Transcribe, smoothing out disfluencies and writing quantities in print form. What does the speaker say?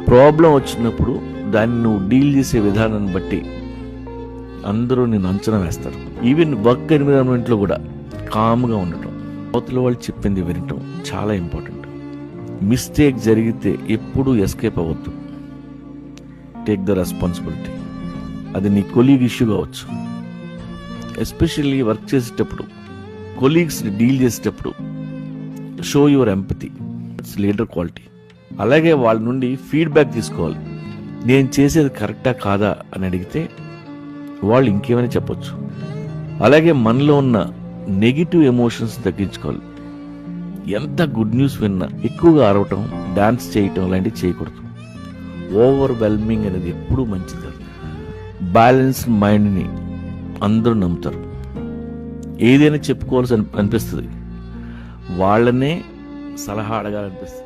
Problem వచ్చినప్పుడు దాన్ని నువ్వు డీల్ చేసే విధానాన్ని బట్టి అందరూ నేను అంచనా వేస్తారు. ఈవెన్ వర్క్ ఎన్విరాన్మెంట్లో కూడా కామ్గా ఉండటం, అవతల వాళ్ళు చెప్పింది వినటం చాలా ఇంపార్టెంట్. మిస్టేక్ జరిగితే ఎప్పుడూ ఎస్కేప్ అవ్వద్దు. Take the responsibility. అది నీ కొలీగ్ ఇష్యూ కావచ్చు. ఎస్పెషల్లీ వర్క్ చేసేటప్పుడు, కొలీగ్స్ని డీల్ చేసేటప్పుడు show your empathy. It's leader quality. అలాగే వాళ్ళ నుండి ఫీడ్బ్యాక్ తీసుకోవాలి. నేను చేసేది కరెక్టా కాదా అని అడిగితే వాళ్ళు ఇంకేమైనా చెప్పొచ్చు. అలాగే మనలో ఉన్న నెగిటివ్ ఎమోషన్స్ తగ్గించుకోవాలి. ఎంత గుడ్ న్యూస్ విన్నా ఎక్కువగా అరవటం, డాన్స్ చేయటం లాంటివి చేయకూడదు. ఓవర్ వెల్మింగ్ అనేది ఎప్పుడూ మంచిది. బ్యాలెన్స్డ్ మైండ్ని అందరూ నమ్ముతారు. ఏదైనా చెప్పుకోవాల్సి అనిపిస్తుంది, వాళ్ళనే సలహా అడగాలనిపిస్తుంది.